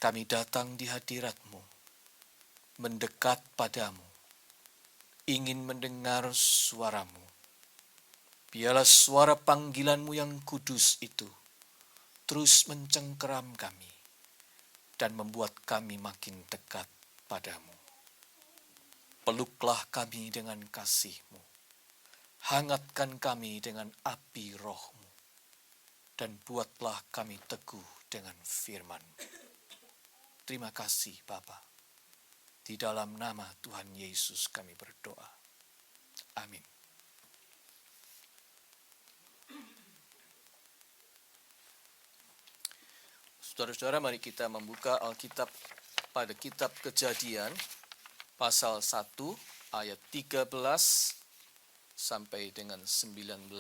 kami datang di hadirat-Mu, mendekat padamu, ingin mendengar suara-Mu. Biarlah suara panggilan-Mu yang kudus itu terus mencengkeram kami dan membuat kami makin dekat padamu. Peluklah kami dengan kasih-Mu, hangatkan kami dengan api roh-Mu, dan buatlah kami teguh dengan firman-Mu. Terima kasih Bapa. Di dalam nama Tuhan Yesus kami berdoa. Amin. Saudara-saudara, mari kita membuka Alkitab pada kitab Kejadian, pasal 1, ayat 13 sampai dengan 19,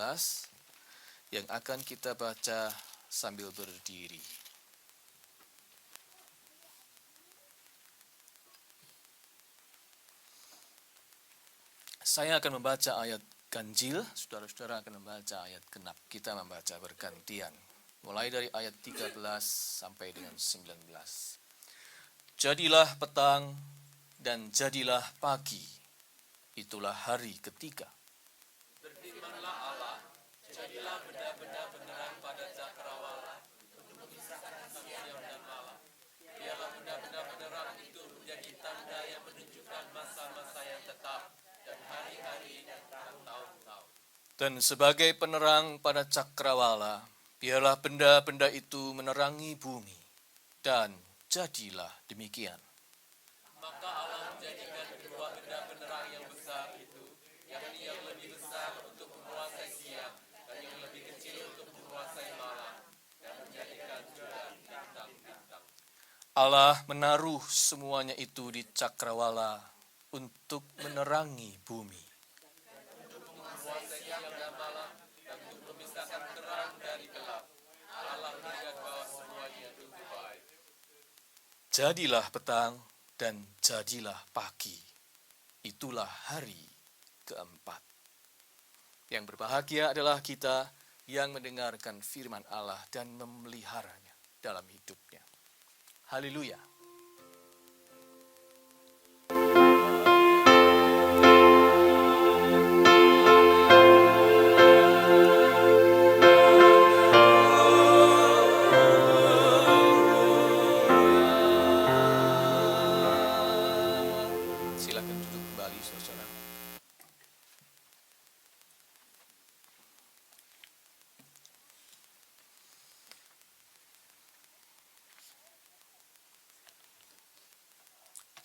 yang akan kita baca sambil berdiri. Saya akan membaca ayat ganjil, saudara-saudara akan membaca ayat genap. Kita membaca bergantian. Mulai dari ayat 13 sampai dengan 19. Jadilah petang dan jadilah pagi. Itulah hari ketiga. Berfirmanlah Allah, jadilah benda-benda beneran pada cakrawala untuk memisahkan siang dan malam. Biarlah benda-benda beneran itu menjadi tanda yang menunjukkan masa-masa yang tetap dan hari-hari dan tahun-tahun. Dan sebagai penerang pada cakrawala, biarlah benda-benda itu menerangi bumi, dan jadilah demikian. Maka Allah menjadikan kedua benda penerang yang besar itu, yakni yang lebih besar untuk menguasai siang, dan yang lebih kecil untuk menguasai malam, dan menjadikan juga bintang-bintang. Allah menaruh semuanya itu di cakrawala untuk menerangi bumi. Untuk menguasai siang dan malam, dan untuk memisahkan terang dari gelap. Allah melihat bahwa semuanya itu baik. Jadilah petang dan jadilah pagi. Itulah hari keempat. Yang berbahagia adalah kita yang mendengarkan firman Allah dan memeliharanya dalam hidupnya. Haleluya. Silakan duduk kembali, saudara.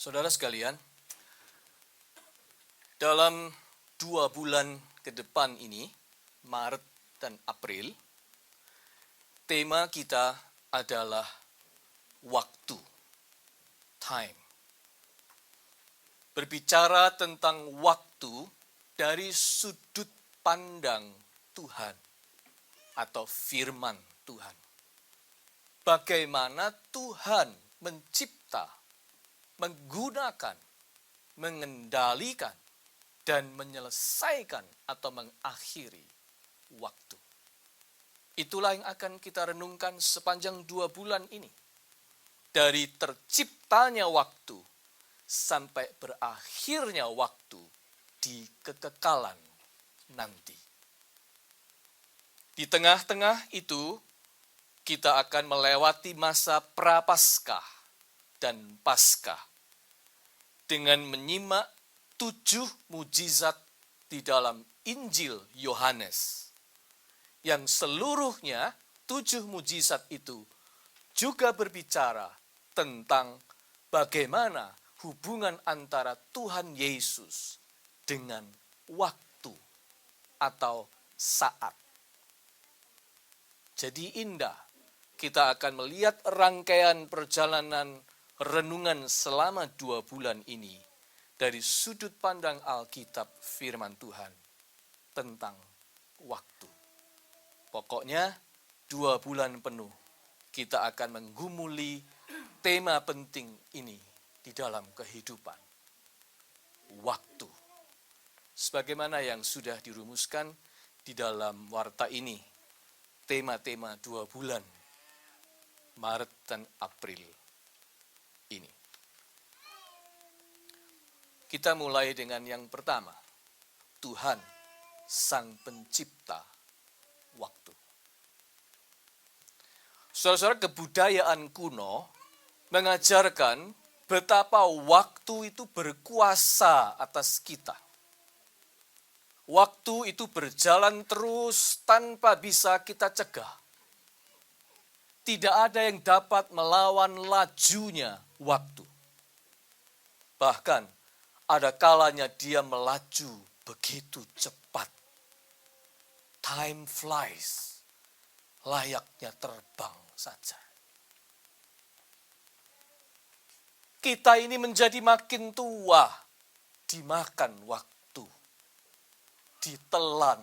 Saudara sekalian, dalam 2 bulan ke depan ini, Maret dan April, tema kita adalah waktu, time. Berbicara tentang waktu dari sudut pandang Tuhan atau firman Tuhan. Bagaimana Tuhan mencipta, menggunakan, mengendalikan, dan menyelesaikan atau mengakhiri waktu. Itulah yang akan kita renungkan sepanjang 2 bulan ini. Dari terciptanya waktu sampai berakhirnya waktu di kekekalan nanti. Di tengah-tengah itu, kita akan melewati masa prapaskah dan paskah dengan menyimak 7 mujizat di dalam Injil Yohanes, yang seluruhnya 7 mujizat itu juga berbicara tentang bagaimana hubungan antara Tuhan Yesus dengan waktu atau saat. Jadi indah, kita akan melihat rangkaian perjalanan renungan selama 2 bulan ini dari sudut pandang Alkitab firman Tuhan tentang waktu. Pokoknya 2 bulan penuh kita akan menggumuli tema penting ini di dalam kehidupan. Waktu. Sebagaimana yang sudah dirumuskan di dalam warta ini, tema-tema 2 bulan, Maret dan April. ini. Kita mulai dengan yang pertama, Tuhan Sang Pencipta waktu. Saudara-saudara, kebudayaan kuno mengajarkan betapa waktu itu berkuasa atas kita. Waktu itu berjalan terus tanpa bisa kita cegah. Tidak ada yang dapat melawan lajunya waktu. Bahkan ada kalanya dia melaju begitu cepat. Time flies, layaknya terbang saja. Kita ini menjadi makin tua, dimakan waktu, ditelan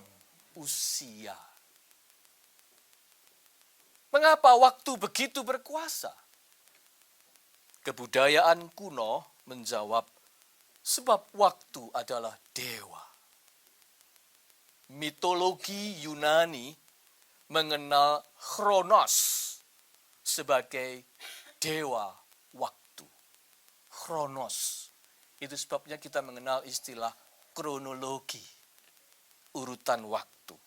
usia. Mengapa waktu begitu berkuasa? Kebudayaan kuno menjawab, sebab waktu adalah dewa. Mitologi Yunani mengenal Kronos sebagai dewa waktu. Kronos. Itu sebabnya kita mengenal istilah kronologi, urutan waktu.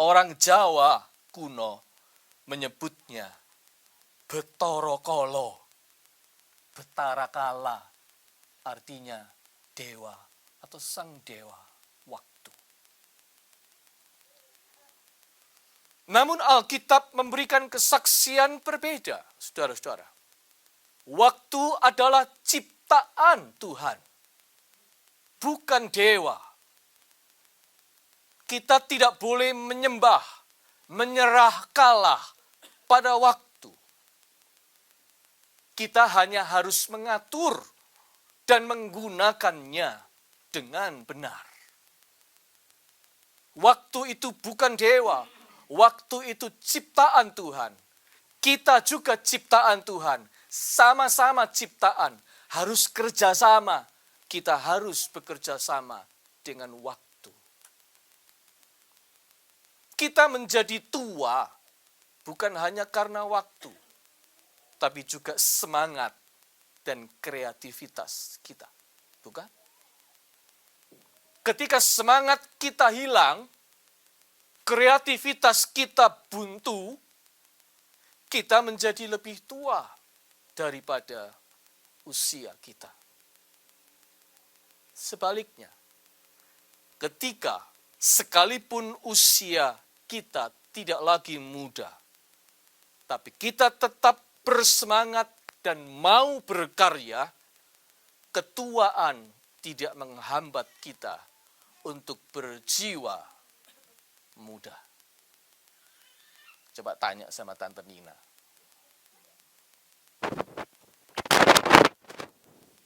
Orang Jawa kuno menyebutnya Betara Kala. Betara Kala artinya dewa atau sang dewa waktu. Namun Alkitab memberikan kesaksian berbeda, saudara-saudara. Waktu adalah ciptaan Tuhan, bukan dewa. Kita tidak boleh menyembah, menyerah kalah pada waktu. Kita hanya harus mengatur dan menggunakannya dengan benar. Waktu itu bukan dewa, waktu itu ciptaan Tuhan. Kita juga ciptaan Tuhan, sama-sama ciptaan, harus kerjasama. Kita harus bekerja sama dengan waktu. Kita menjadi tua bukan hanya karena waktu, tapi juga semangat dan kreativitas kita. Bukan? Ketika semangat kita hilang, kreativitas kita buntu, kita menjadi lebih tua daripada usia kita. Sebaliknya, ketika sekalipun usia kita tidak lagi muda, tapi kita tetap bersemangat dan mau berkarya, ketuaan tidak menghambat kita untuk berjiwa muda. Coba tanya sama Tante Nina.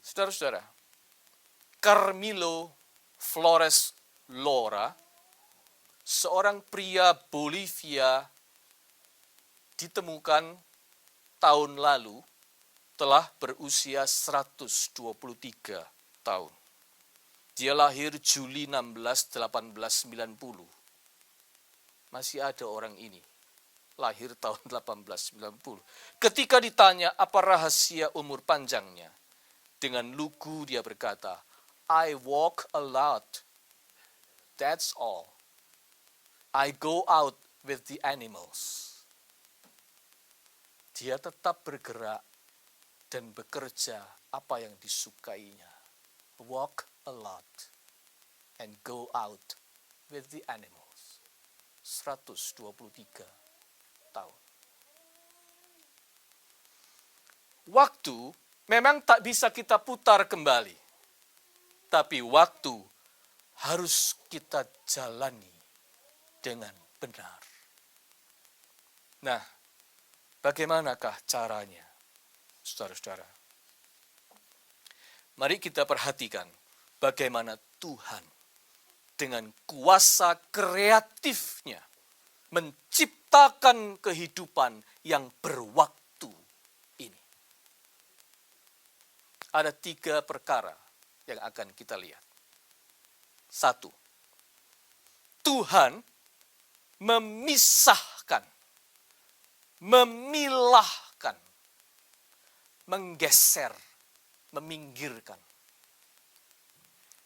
Saudara-saudara, Carmelo Flores Lora, seorang pria Bolivia, ditemukan tahun lalu telah berusia 123 tahun. Dia lahir Juli 16, 1890. Masih ada orang ini, lahir tahun 1890. Ketika ditanya apa rahasia umur panjangnya, dengan lugu dia berkata, I walk a lot, that's all. I go out with the animals. Dia tetap bergerak dan bekerja apa yang disukainya. Walk a lot and go out with the animals. 123 tahun. Waktu memang tak bisa kita putar kembali. Tapi waktu harus kita jalani dengan benar. Nah, bagaimanakah caranya, saudara-saudara? Mari kita perhatikan bagaimana Tuhan dengan kuasa kreatifnya menciptakan kehidupan yang berwaktu ini. Ada 3 perkara yang akan kita lihat. 1. Tuhan memisahkan, memilahkan, menggeser, meminggirkan.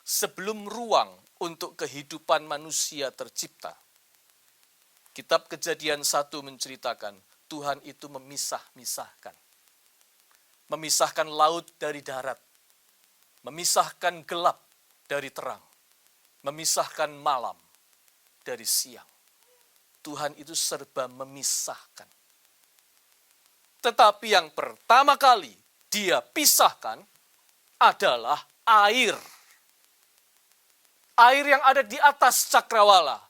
Sebelum ruang untuk kehidupan manusia tercipta, Kitab Kejadian 1 menceritakan Tuhan itu memisahkan. Memisahkan laut dari darat. Memisahkan gelap dari terang. Memisahkan malam dari siang. Tuhan itu serba memisahkan. Tetapi yang pertama kali dia pisahkan adalah air. Air yang ada di atas cakrawala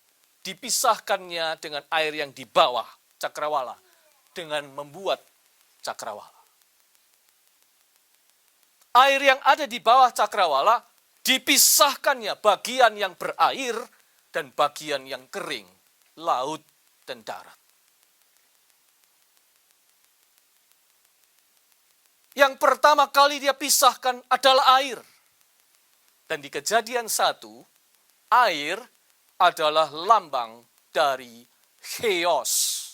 dipisahkannya dengan air yang di bawah cakrawala dengan membuat cakrawala. Air yang ada di bawah cakrawala dipisahkannya bagian yang berair dan bagian yang kering, laut dan darat. Yang pertama kali dia pisahkan adalah air. Dan di Kejadian 1, air adalah lambang dari chaos,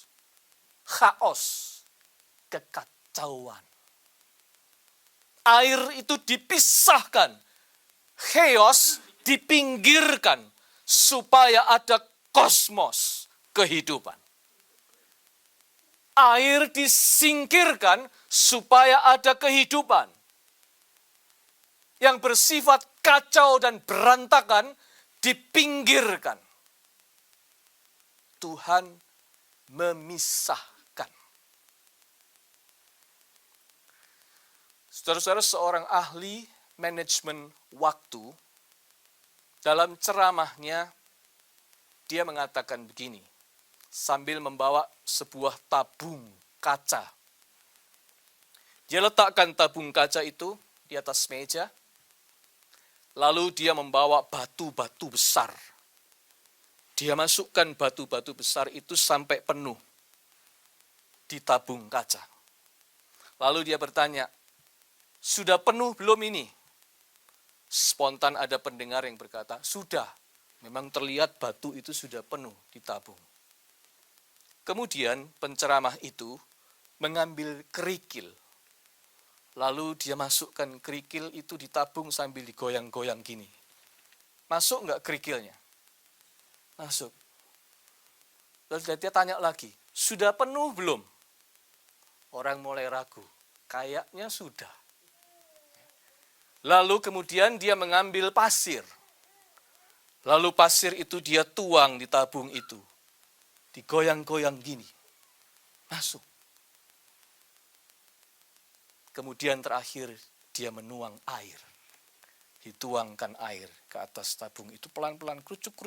kekacauan. Air itu dipisahkan, chaos dipinggirkan, supaya ada kosmos kehidupan. Air disingkirkan supaya ada kehidupan. Yang bersifat kacau dan berantakan dipinggirkan. Tuhan memisahkan. Saudara-saudara, seorang ahli manajemen waktu, dalam ceramahnya, dia mengatakan begini, sambil membawa sebuah tabung kaca. Dia letakkan tabung kaca itu di atas meja, lalu dia membawa batu-batu besar. Dia masukkan batu-batu besar itu sampai penuh di tabung kaca. Lalu dia bertanya, sudah penuh belum ini? Spontan ada pendengar yang berkata, sudah. Memang terlihat batu itu sudah penuh di tabung. Kemudian penceramah itu mengambil kerikil. Lalu dia masukkan kerikil itu di tabung sambil digoyang-goyang gini. Masuk enggak kerikilnya? Masuk. Lalu dia tanya lagi, sudah penuh belum? Orang mulai ragu, kayaknya sudah. Lalu kemudian dia mengambil pasir. Lalu pasir itu dia tuang di tabung itu. Digoyang-goyang gini. Masuk. Kemudian terakhir dia menuang air. Dituangkan air ke atas tabung itu pelan-pelan kerucuk.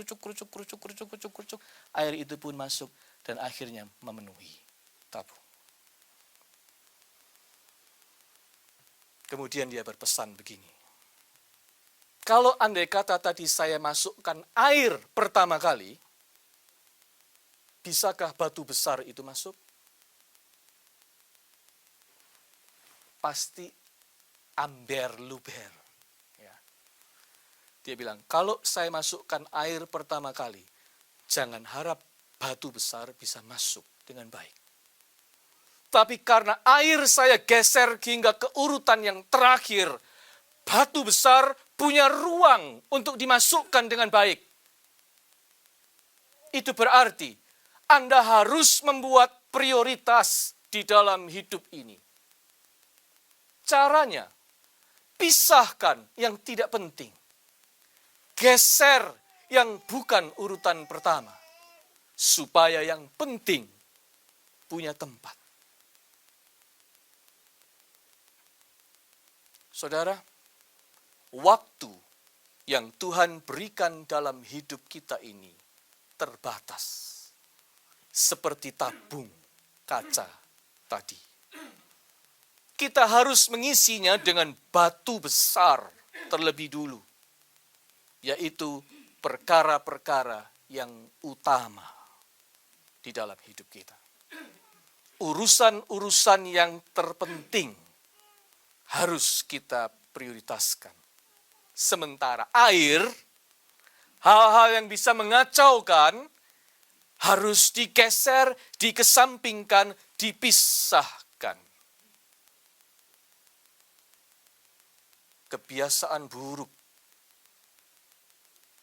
Air itu pun masuk dan akhirnya memenuhi tabung. Kemudian dia berpesan begini. Kalau andai kata tadi saya masukkan air pertama kali, bisakah batu besar itu masuk? Pasti amber luber. Ya. Dia bilang, kalau saya masukkan air pertama kali, jangan harap batu besar bisa masuk dengan baik. Tapi karena air saya geser hingga ke urutan yang terakhir, batu besar punya ruang untuk dimasukkan dengan baik. Itu berarti Anda harus membuat prioritas di dalam hidup ini. Caranya, pisahkan yang tidak penting. Geser yang bukan urutan pertama. Supaya yang penting punya tempat. Saudara, waktu yang Tuhan berikan dalam hidup kita ini terbatas. Seperti tabung kaca tadi. Kita harus mengisinya dengan batu besar terlebih dulu. Yaitu perkara-perkara yang utama di dalam hidup kita. Urusan-urusan yang terpenting harus kita prioritaskan. Sementara air, hal-hal yang bisa mengacaukan, harus digeser, dikesampingkan, dipisahkan. kebiasaan buruk,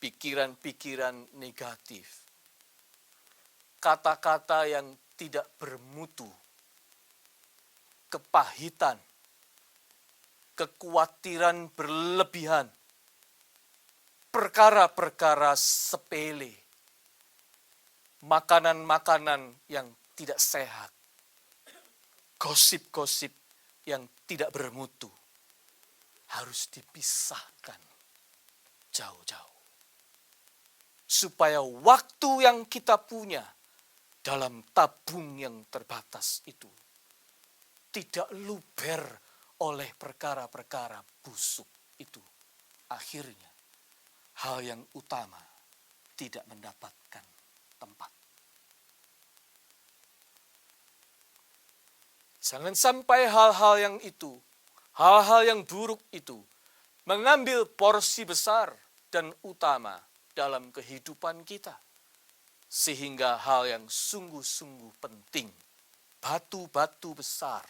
pikiran-pikiran negatif, kata-kata yang tidak bermutu, kepahitan, kekhawatiran berlebihan, perkara-perkara sepele, makanan-makanan yang tidak sehat, gosip-gosip yang tidak bermutu, harus dipisahkan jauh-jauh. Supaya waktu yang kita punya dalam tabung yang terbatas itu tidak luber oleh perkara-perkara busuk itu. Akhirnya, hal yang utama tidak mendapatkan tempat. Jangan sampai hal-hal yang itu, hal-hal yang buruk itu, mengambil porsi besar dan utama dalam kehidupan kita. Sehingga hal yang sungguh-sungguh penting, batu-batu besar,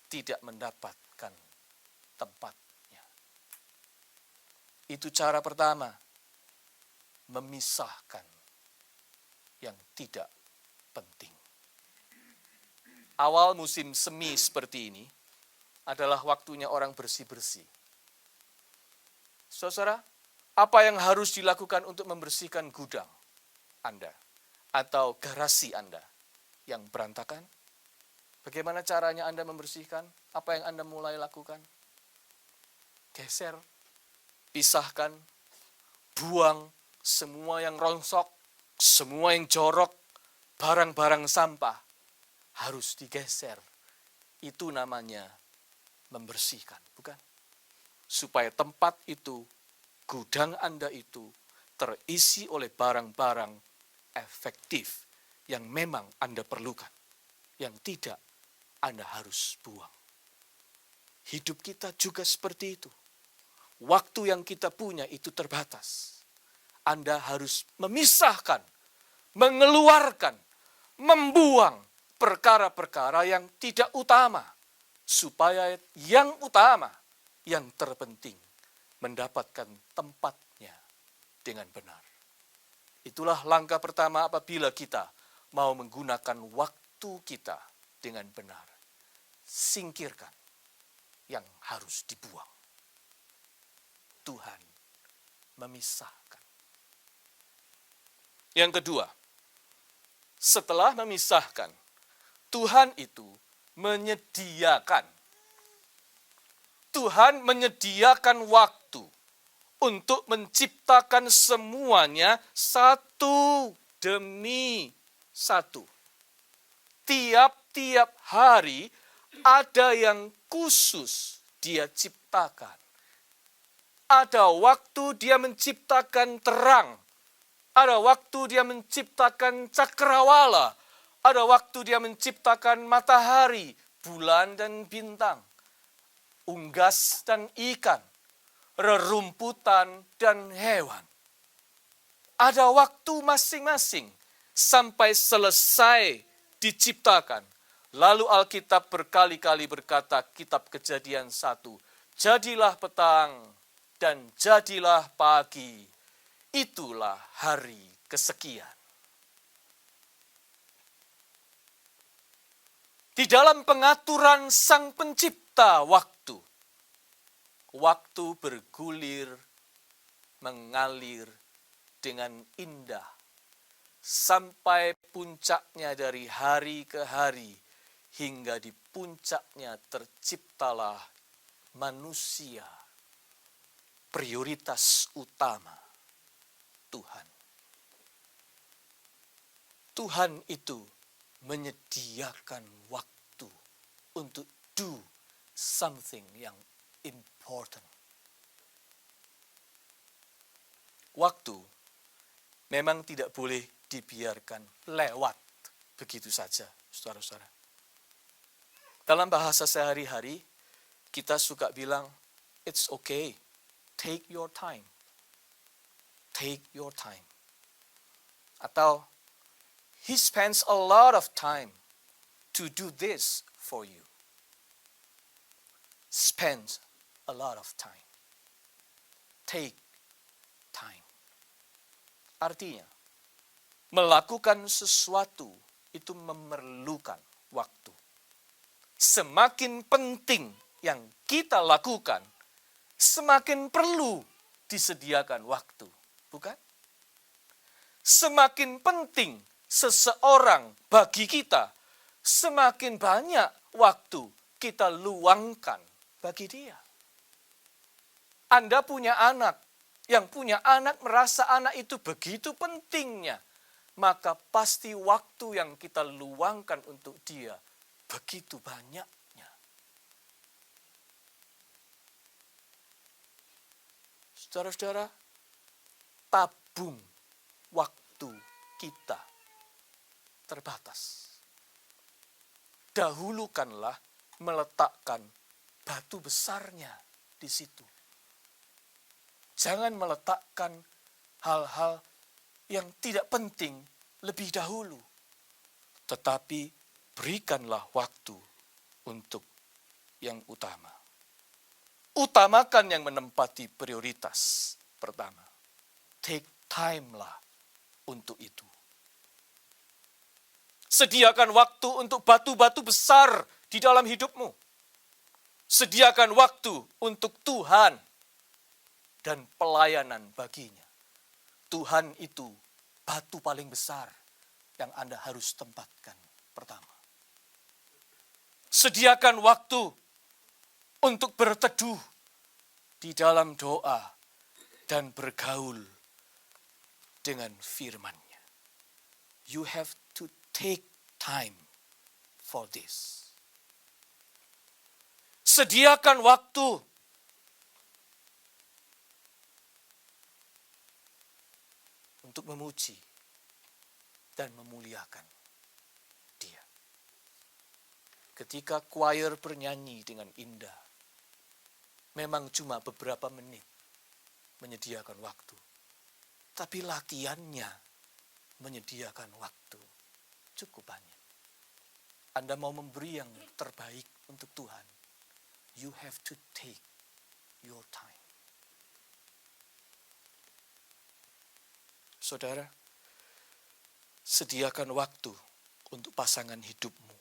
tidak mendapatkan tempatnya. Itu cara pertama, memisahkan yang tidak penting. Awal musim semi seperti ini adalah waktunya orang bersih-bersih. Saudara, apa yang harus dilakukan untuk membersihkan gudang Anda atau garasi Anda yang berantakan? Bagaimana caranya Anda membersihkan? Apa yang Anda mulai lakukan? Geser, pisahkan, buang semua yang rongsok, semua yang jorok, barang-barang sampah harus digeser. Itu namanya membersihkan, bukan? Supaya tempat itu, gudang Anda itu terisi oleh barang-barang efektif yang memang Anda perlukan. Yang tidak, Anda harus buang. Hidup kita juga seperti itu. Waktu yang kita punya itu terbatas. Anda harus memisahkan, mengeluarkan, membuang perkara-perkara yang tidak utama. Supaya yang utama, yang terpenting, mendapatkan tempatnya dengan benar. Itulah langkah pertama apabila kita mau menggunakan waktu kita dengan benar. Singkirkan yang harus dibuang. Tuhan memisahkan. Yang kedua, setelah memisahkan, Tuhan itu menyediakan. Tuhan menyediakan waktu untuk menciptakan semuanya satu demi satu. Tiap-tiap hari ada yang khusus Dia ciptakan. Ada waktu Dia menciptakan terang. Ada waktu Dia menciptakan cakrawala. Ada waktu Dia menciptakan matahari, bulan dan bintang. Unggas dan ikan, rerumputan dan hewan. Ada waktu masing-masing sampai selesai diciptakan. Lalu Alkitab berkali-kali berkata, kitab Kejadian 1, jadilah petang dan jadilah pagi. Itulah hari kesekian. Di dalam pengaturan Sang Pencipta waktu bergulir, mengalir dengan indah, sampai puncaknya dari hari ke hari, hingga di puncaknya terciptalah manusia, prioritas utama Tuhan. Tuhan itu menyediakan waktu untuk do something yang important. Waktu memang tidak boleh dibiarkan lewat begitu saja, saudara-saudara. Dalam bahasa sehari-hari, kita suka bilang, it's okay, take your time. Take your time. Atau, he spends a lot of time to do this for you. Spend a lot of time. Take time. Artinya, melakukan sesuatu itu memerlukan waktu. Semakin penting yang kita lakukan, semakin perlu disediakan waktu, bukan? Semakin penting seseorang bagi kita, semakin banyak waktu kita luangkan bagi dia. Anda punya anak, yang punya anak merasa anak itu begitu pentingnya, maka pasti waktu yang kita luangkan untuk dia begitu banyaknya. Saudara-saudara, tabung waktu kita terbatas. Dahulukanlah meletakkan batu besarnya di situ. Jangan meletakkan hal-hal yang tidak penting lebih dahulu. Tetapi berikanlah waktu untuk yang utama. Utamakan yang menempati prioritas pertama. Take time lah untuk itu. Sediakan waktu untuk batu-batu besar di dalam hidupmu. Sediakan waktu untuk Tuhan dan pelayanan baginya. Tuhan itu batu paling besar yang Anda harus tempatkan pertama. Sediakan waktu untuk berteduh di dalam doa dan bergaul dengan firman-Nya. You have to take time for this. Sediakan waktu untuk memuji dan memuliakan Dia. Ketika choir bernyanyi dengan indah, memang cuma beberapa menit menyediakan waktu. Tapi latihannya menyediakan waktu cukup banyak. Anda mau memberi yang terbaik untuk Tuhan, you have to take your time. Saudara, sediakan waktu untuk pasangan hidupmu,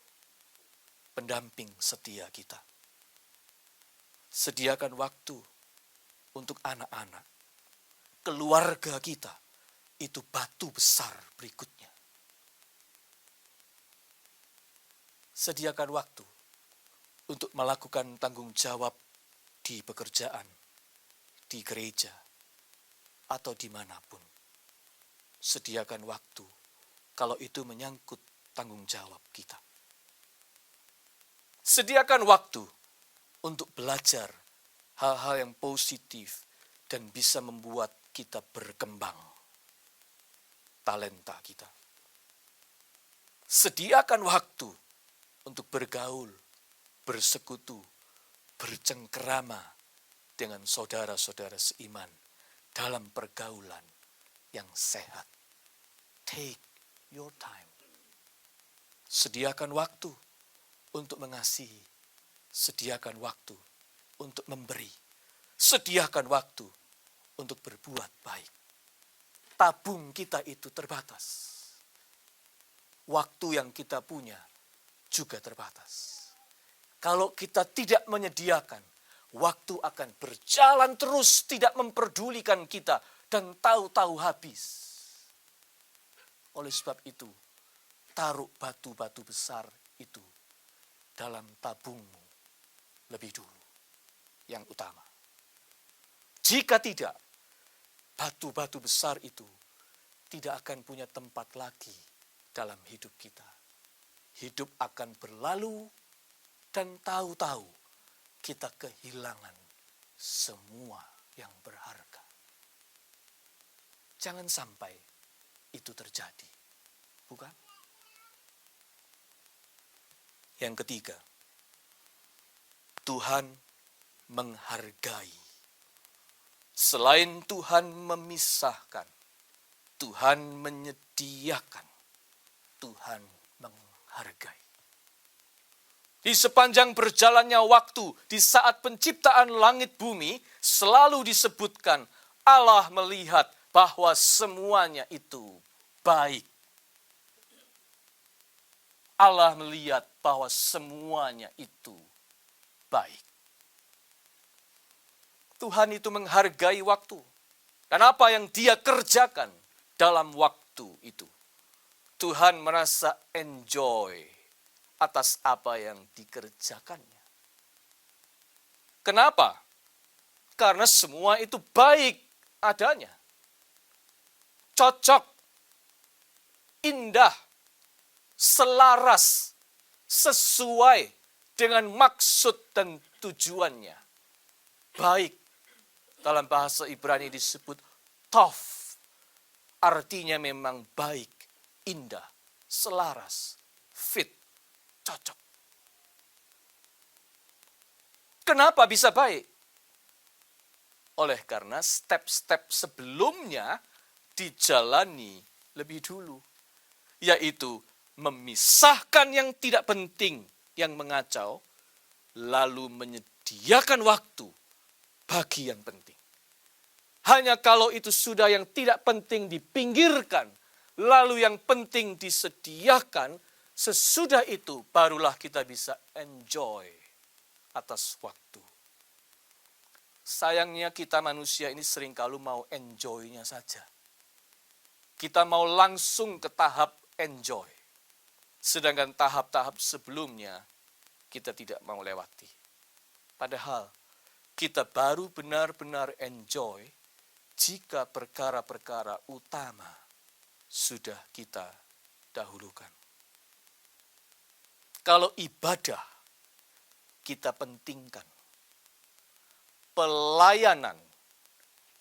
pendamping setia kita. Sediakan waktu untuk anak-anak, keluarga kita, itu batu besar berikutnya. Sediakan waktu untuk melakukan tanggung jawab di pekerjaan, di gereja, atau dimanapun. Sediakan waktu kalau itu menyangkut tanggung jawab kita. Sediakan waktu untuk belajar hal-hal yang positif dan bisa membuat kita berkembang. Talenta kita. Sediakan waktu untuk bergaul, bersekutu, bercengkerama dengan saudara-saudara seiman dalam pergaulan yang sehat. Take your time. Sediakan waktu untuk mengasihi. Sediakan waktu untuk memberi. Sediakan waktu untuk berbuat baik. Tabung kita itu terbatas. Waktu yang kita punya juga terbatas. Kalau kita tidak menyediakan, waktu akan berjalan terus tidak memperdulikan kita dan tahu-tahu habis. Oleh sebab itu, taruh batu-batu besar itu dalam tabungmu lebih dulu, yang utama. Jika tidak, batu-batu besar itu tidak akan punya tempat lagi dalam hidup kita. Hidup akan berlalu dan tahu-tahu kita kehilangan semua yang berharga. Jangan sampai itu terjadi, bukan? Yang ketiga, Tuhan menghargai. Selain Tuhan memisahkan, Tuhan menyediakan, Tuhan menghargai. Di sepanjang berjalannya waktu, di saat penciptaan langit bumi, selalu disebutkan Allah melihat bahwa semuanya itu baik. Allah melihat bahwa semuanya itu baik. Tuhan itu menghargai waktu. Dan apa yang Dia kerjakan dalam waktu itu. Tuhan merasa enjoy atas apa yang dikerjakannya. Kenapa? Karena semua itu baik adanya. Cocok, indah, selaras, sesuai dengan maksud dan tujuannya. Baik, dalam bahasa Ibrani disebut tov. Artinya memang baik, indah, selaras, fit, cocok. Kenapa bisa baik? Oleh karena step-step sebelumnya dijalani lebih dulu. Yaitu memisahkan yang tidak penting, yang mengacau, lalu menyediakan waktu bagi yang penting. Hanya kalau itu sudah yang tidak penting dipinggirkan, lalu yang penting disediakan, sesudah itu barulah kita bisa enjoy atas waktu. Sayangnya kita manusia ini seringkali mau enjoy-nya saja. Kita mau langsung ke tahap enjoy. Sedangkan tahap-tahap sebelumnya kita tidak mau lewati. Padahal kita baru benar-benar enjoy jika perkara-perkara utama sudah kita dahulukan. Kalau ibadah kita pentingkan, pelayanan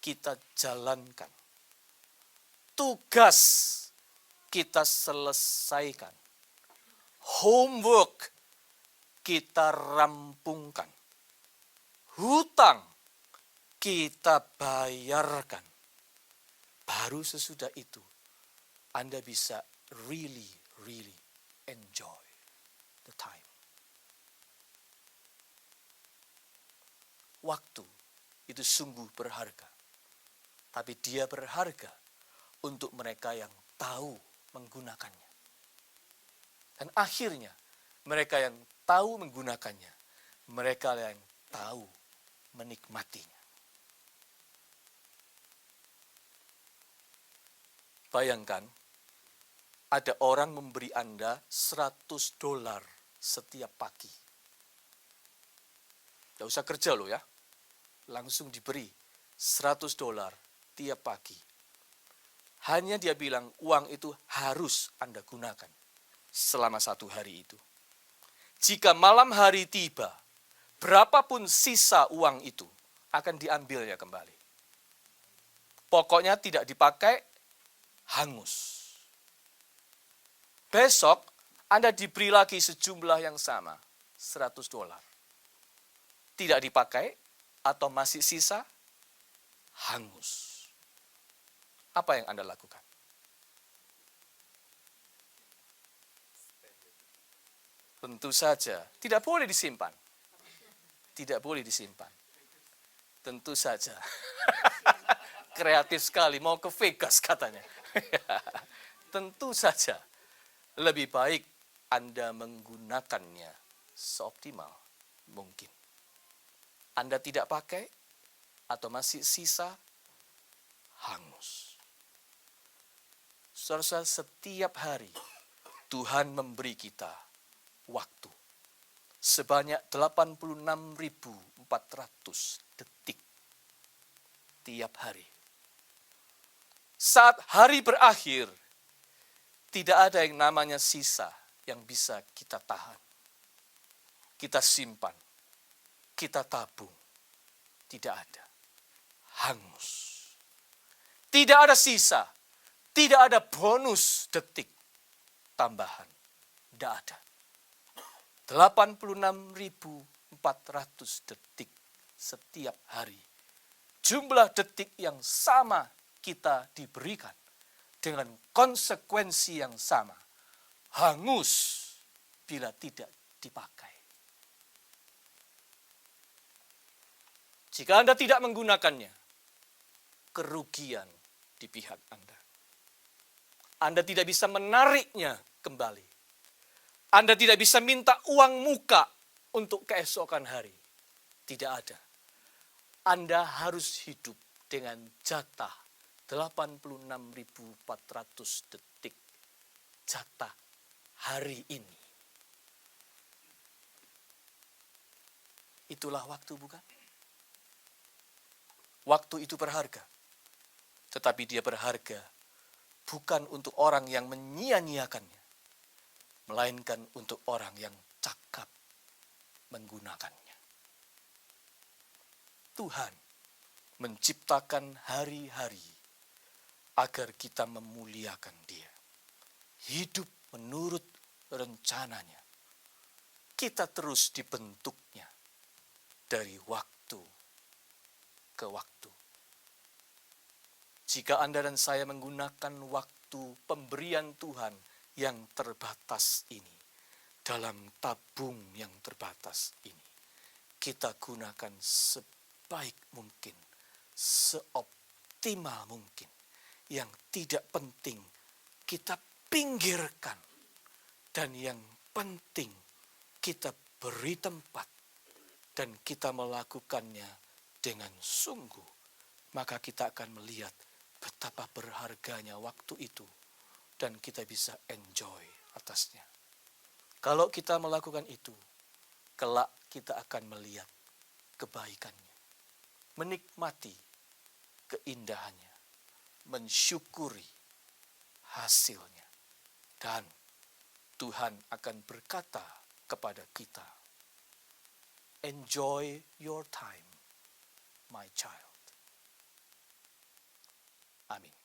kita jalankan, tugas kita selesaikan, homework kita rampungkan, hutang kita bayarkan. Baru sesudah itu Anda bisa really enjoy the time. Waktu itu sungguh berharga. Tapi dia berharga untuk mereka yang tahu menggunakannya. Dan akhirnya mereka yang tahu menggunakannya, mereka yang tahu menikmatinya. Bayangkan, ada orang memberi Anda $100 setiap pagi. Tidak usah kerja loh ya. Langsung diberi $100 tiap pagi. Hanya dia bilang uang itu harus Anda gunakan selama 1 hari itu. Jika malam hari tiba, berapapun sisa uang itu akan diambilnya kembali. Pokoknya tidak dipakai, hangus. Besok Anda diberi lagi sejumlah yang sama, $100. Tidak dipakai atau masih sisa, hangus. Apa yang Anda lakukan? Tentu saja tidak boleh disimpan. Tidak boleh disimpan. Tentu saja. Kreatif sekali, mau ke Vegas katanya. Tentu saja lebih baik Anda menggunakannya seoptimal mungkin. Anda tidak pakai atau masih sisa, hangus. Saudara, setiap hari Tuhan memberi kita waktu sebanyak 86.400 detik tiap hari. Saat hari berakhir, tidak ada yang namanya sisa yang bisa kita tahan. Kita simpan, kita tabung. Tidak ada. Hangus. Tidak ada sisa. Tidak ada bonus detik tambahan. Tidak ada. 86.400 detik setiap hari. Jumlah detik yang sama kita diberikan dengan konsekuensi yang sama. Hangus bila tidak dipakai. Jika Anda tidak menggunakannya, kerugian di pihak Anda. Anda tidak bisa menariknya kembali. Anda tidak bisa minta uang muka untuk keesokan hari. Tidak ada. Anda harus hidup dengan jatah 86.400 detik. Jatah hari ini. Itulah waktu, bukan? Waktu itu berharga. Tetapi dia berharga bukan untuk orang yang menyia-nyiakannya, melainkan untuk orang yang cakap menggunakannya. Tuhan menciptakan hari-hari agar kita memuliakan Dia. Hidup menurut rencananya. Kita terus dibentuknya dari waktu ke waktu. Jika Anda dan saya menggunakan waktu pemberian Tuhan yang terbatas ini, dalam tabung yang terbatas ini, kita gunakan sebaik mungkin, seoptimal mungkin. Yang tidak penting kita pinggirkan, dan yang penting kita beri tempat, dan kita melakukannya dengan sungguh, maka kita akan melihat betapa berharganya waktu itu, dan kita bisa enjoy atasnya. Kalau kita melakukan itu, kelak kita akan melihat kebaikannya, menikmati keindahannya, mensyukuri hasilnya, dan Tuhan akan berkata kepada kita, "Enjoy your time, my child." Amin.